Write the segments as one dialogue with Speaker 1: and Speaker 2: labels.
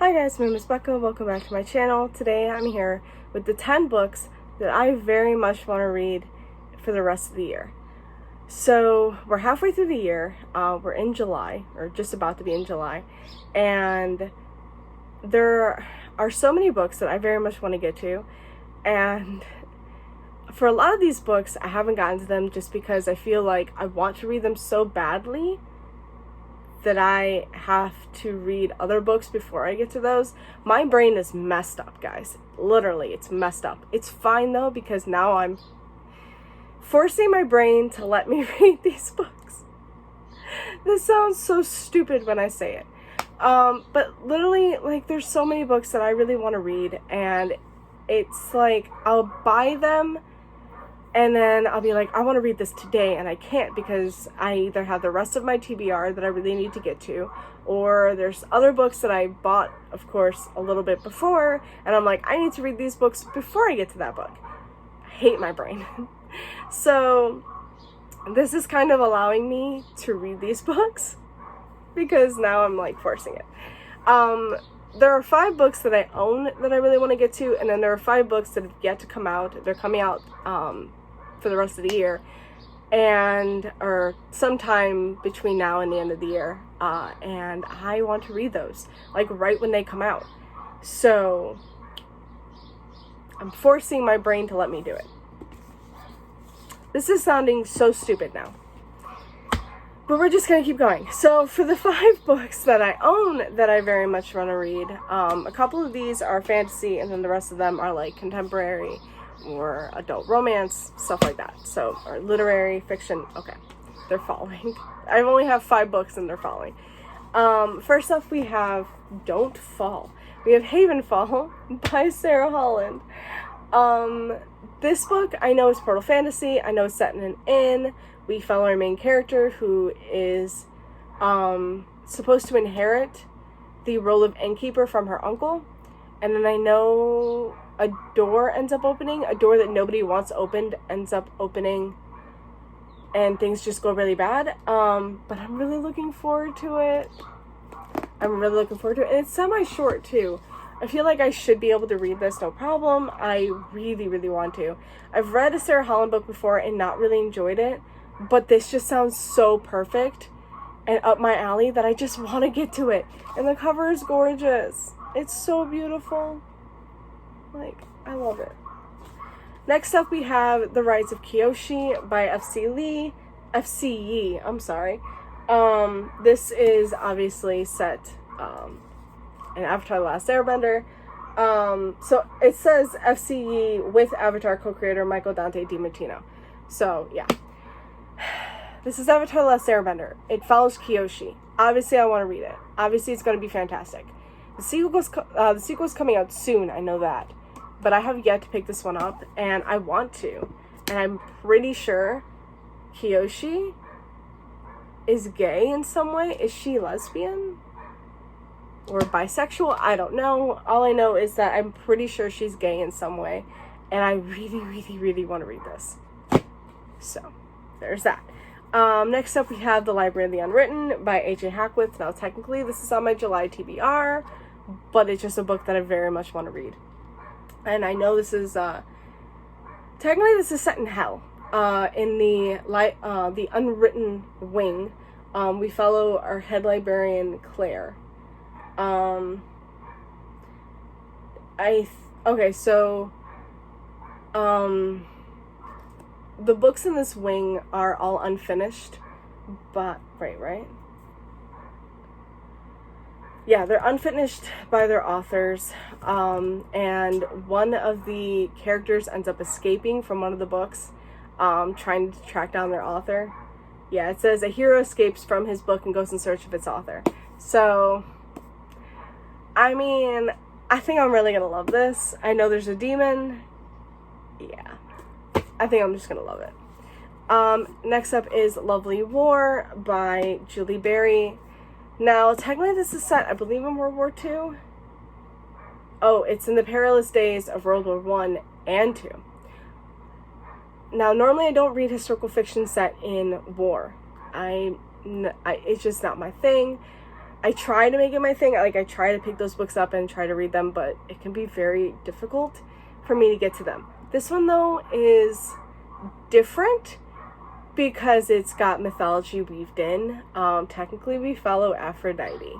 Speaker 1: Hi guys, my name is Becca. Welcome back to my channel. Today I'm here with the 10 books that I very much want to read for the rest of the year. So we're halfway through the year. We're in July, or just about to be in July, and there are so many books that I very much want to get to, and for a lot of these books I haven't gotten to them just because I feel like I want to read them so badly that I have to read other books before I get to those. My brain is messed up, guys. Literally, it's messed up. It's fine though, because now I'm forcing my brain to let me read these books. This sounds so stupid when I say it. But literally, like, there's so many books that I really want to read, and it's like I'll buy them and then I'll be like, I want to read this today, and I can't because I either have the rest of my TBR that I really need to get to, or there's other books that I bought, of course, a little bit before, and I'm like, I need to read these books before I get to that book. I hate my brain. So this is kind of allowing me to read these books because now I'm like forcing it. There are 5 books that I own that I really want to get to, and then there are 5 books that have yet to come out. They're coming out for the rest of the year, or sometime between now and the end of the year, and I want to read those like right when they come out. So I'm forcing my brain to let me do it. This is sounding so stupid now, but we're just gonna keep going. So for the 5 books that I own that I very much want to read, a couple of these are fantasy, and then the rest of them are like contemporary or adult romance, stuff like that. So, or literary fiction. Okay, they're falling. I only have 5 books and they're falling. First up, we have Don't Fall. We have Havenfall by Sarah Holland. This book, I know it's portal fantasy. I know it's set in an inn. We follow our main character, who is supposed to inherit the role of innkeeper from her uncle. And then I know a door ends up opening. A door that nobody wants opened ends up opening, and things just go really bad. But I'm really looking forward to it. And it's semi-short too. I feel like I should be able to read this no problem. I really, really want to. I've read a Sarah Holland book before and not really enjoyed it, but this just sounds so perfect and up my alley that I just want to get to it. And the cover is gorgeous. It's so beautiful. Like, I love it. Next up, we have The Rise of Kyoshi by F.C. Yee, I'm sorry. This is obviously set in Avatar: The Last Airbender. So it says F.C. Yee with Avatar co-creator Michael Dante DiMartino. So, yeah. This is Avatar: The Last Airbender. It follows Kyoshi. Obviously, I want to read it. Obviously, it's going to be fantastic. The sequel's coming out soon, I know that. But I have yet to pick this one up, and I want to. And I'm pretty sure Kyoshi is gay in some way. Is she lesbian? Or bisexual? I don't know. All I know is that I'm pretty sure she's gay in some way. And I really, really, really want to read this. So, there's that. Next up, we have The Library of the Unwritten by A.J. Hackwith. Now, technically, this is on my July TBR, but it's just a book that I very much want to read. And I know this is, technically this is set in hell. In the Unwritten Wing, we follow our head librarian, Claire. The books in this wing are all unfinished, but, right? Yeah, they're unfinished by their authors, and one of the characters ends up escaping from one of the books, trying to track down their author. Yeah, it says a hero escapes from his book and goes in search of its author. So, I mean, I think I'm really gonna love this. I know there's a demon. Yeah, I think I'm just gonna love it. Next up is Lovely War by Julie Berry. Now, technically this is set, I believe, in World War II. Oh, it's in the perilous days of World War I and II. Now, normally I don't read historical fiction set in war. It's just not my thing. I try to make it my thing. Like, I try to pick those books up and try to read them, but it can be very difficult for me to get to them. This one, though, is different because it's got mythology weaved in. Technically, we follow Aphrodite.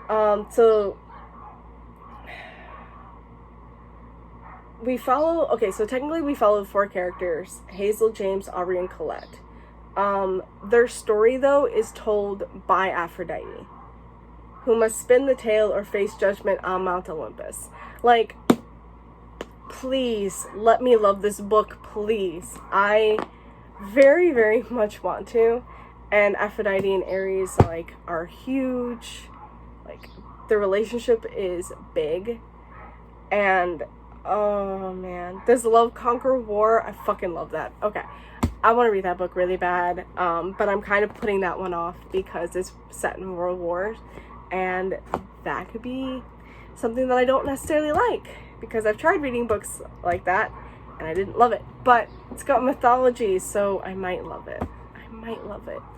Speaker 1: So technically we follow 4 characters: Hazel, James, Aubrey, and Colette. Their story, though, is told by Aphrodite, who must spin the tale or face judgment on Mount Olympus. Like, please, let me love this book, please. I very, very much want to. And Aphrodite and Ares, like, are huge. Like, their relationship is big. And, oh, man. Does love conquer war? I fucking love that. Okay. I want to read that book really bad, but I'm kind of putting that one off because it's set in World War, and that could be something that I don't necessarily like, because I've tried reading books like that, and I didn't love it. But it's got mythology, so I might love it.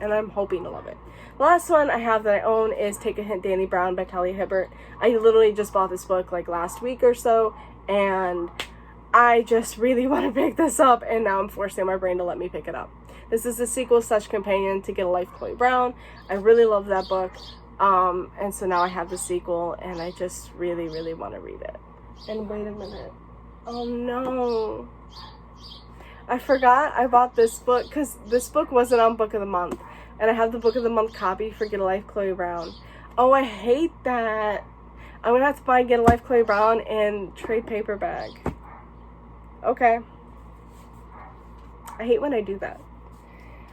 Speaker 1: And I'm hoping to love it. The last one I have that I own is Take a Hint, Danny Brown by Talia Hibbert. I literally just bought this book like last week or so, and I just really want to pick this up, and now I'm forcing my brain to let me pick it up. This is the sequel/companion to Get a Life, Chloe Brown. I really love that book, and so now I have the sequel, and I just really, really want to read it. And wait a minute. Oh no. I forgot I bought this book, because this book wasn't on Book of the Month, and I have the Book of the Month copy for Get a Life, Chloe Brown. Oh, I hate that. I'm going to have to buy Get a Life, Chloe Brown in trade paperback. Okay. I hate when I do that.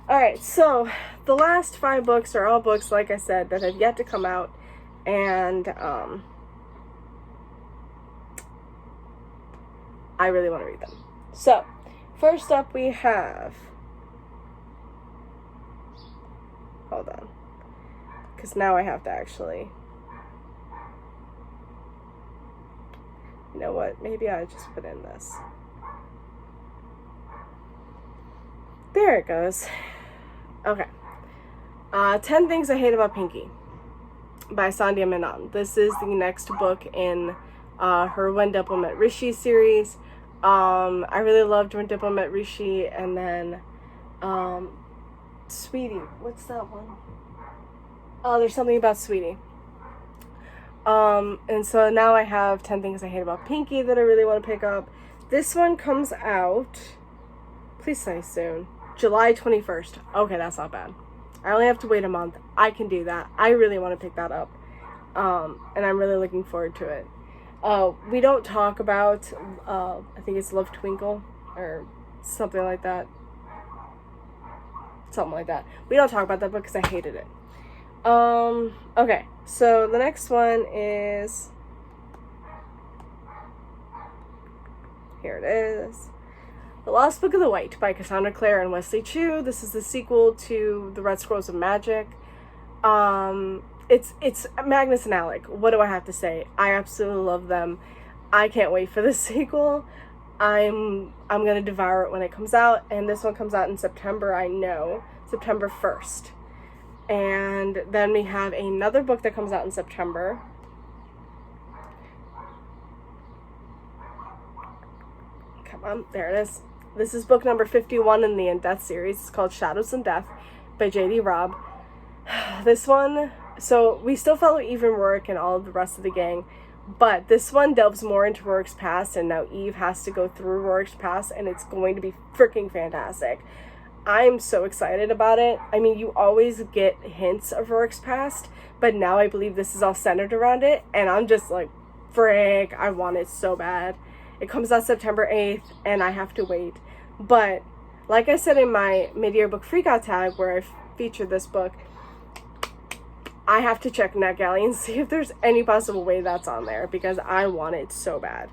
Speaker 1: Alright, so the last 5 books are all books, like I said, that have yet to come out. And I really want to read them. So, first up we have... Hold on. Because now I have to actually... You know what? Maybe I just put in this. There it goes. Okay. 10 Things I Hate About Pinky by Sandhya Menon. This is the next book in her When Dimple Met Rishi series. I really loved When Dimple Met Rishi, and then Sweetie. What's that one? Oh, there's something about Sweetie. And so now I have 10 Things I Hate About Pinky that I really want to pick up. This one comes out, please say soon, July 21st. Okay, that's not bad. I only have to wait a month. I can do that. I really want to pick that up. And I'm really looking forward to it. We don't talk about, I think it's Love Twinkle, or something like that. Something like that. We don't talk about that book because I hated it. Okay, so the next one is, here it is, The Lost Book of the White by Cassandra Clare and Wesley Chu. This is the sequel to The Red Scrolls of Magic. It's Magnus and Alec. What do I have to say? I absolutely love them. I can't wait for the sequel. I'm gonna devour it when it comes out, and this one comes out in September, I know. September 1st. And then we have another book that comes out in September. Come on, there it is. This is book number 51 in the In Death series. It's called Shadows and Death by J.D. Robb. This one, so we still follow Eve and Rourke and all of the rest of the gang, but this one delves more into Rourke's past, and now Eve has to go through Rourke's past, and it's going to be freaking fantastic. I'm so excited about it. I mean, you always get hints of Rourke's past, but now I believe this is all centered around it, and I'm just like, frick, I want it so bad. It comes out September 8th, and I have to wait. But, like I said in my mid-year book freakout tag, where I featured this book, I have to check NetGalley and see if there's any possible way that's on there, because I want it so bad.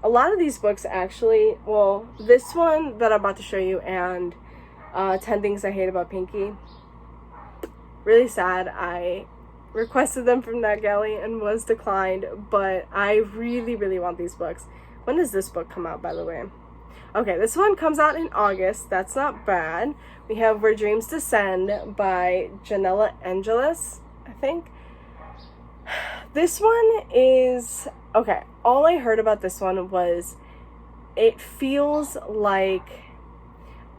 Speaker 1: A lot of these books actually, well, this one that I'm about to show you and 10 Things I Hate About Pinky, really sad. I requested them from NetGalley and was declined, but I really, really want these books. When does this book come out, by the way? Okay, this one comes out in August. That's not bad. We have Where Dreams Descend by Janella Angelis, I think. This one is, okay, all I heard about this one was it feels like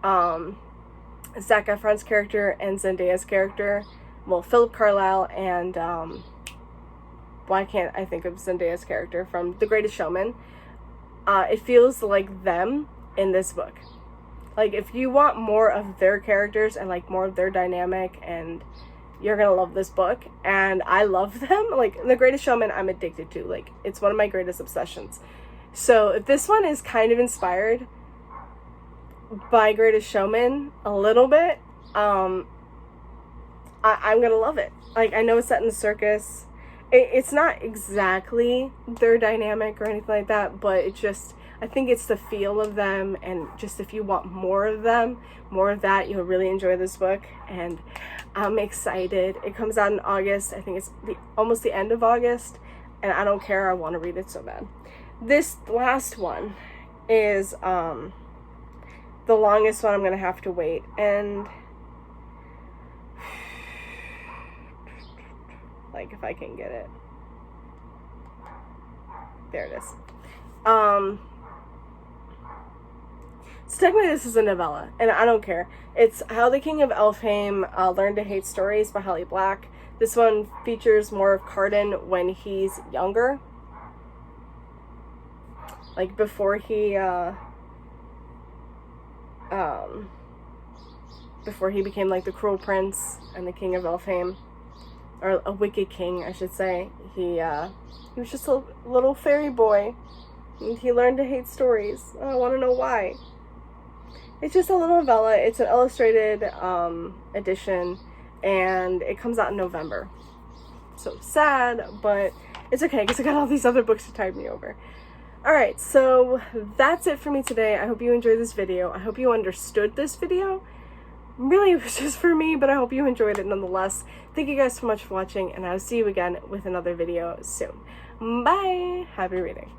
Speaker 1: Zac Efron's character and Zendaya's character, well, Philip Carlisle and why can't I think of Zendaya's character from The Greatest Showman? It feels like them in this book. Like, if you want more of their characters and like more of their dynamic, and you're gonna love this book. And I love them. Like, The Greatest Showman I'm addicted to. Like, it's one of my greatest obsessions. So if this one is kind of inspired by Greatest Showman a little bit, I'm gonna love it. Like, I know it's set in the circus. It's not exactly their dynamic or anything like that, but it just, I think it's the feel of them, and just if you want more of them, more of that, you'll really enjoy this book. And I'm excited. It comes out in August. I think it's almost the end of August, and I don't care. I want to read it so bad. This last one is the longest one I'm gonna have to wait, and like, if I can get it, there it is. So technically this is a novella, and I don't care. It's How the King of Elfhame Learned to Hate Stories by Holly Black. This one features more of Cardan when he's younger, like before he became like the Cruel Prince and the King of Elfhame, or a wicked king, I should say. He was just a little fairy boy, and he learned to hate stories. I want to know why. It's just a little novella. It's an illustrated edition, and it comes out in November. So sad, but it's okay, because I got all these other books to tide me over. Alright, so that's it for me today. I hope you enjoyed this video. I hope you understood this video. Really, it was just for me, but I hope you enjoyed it nonetheless. Thank you guys so much for watching, and I'll see you again with another video soon. Bye! Happy reading.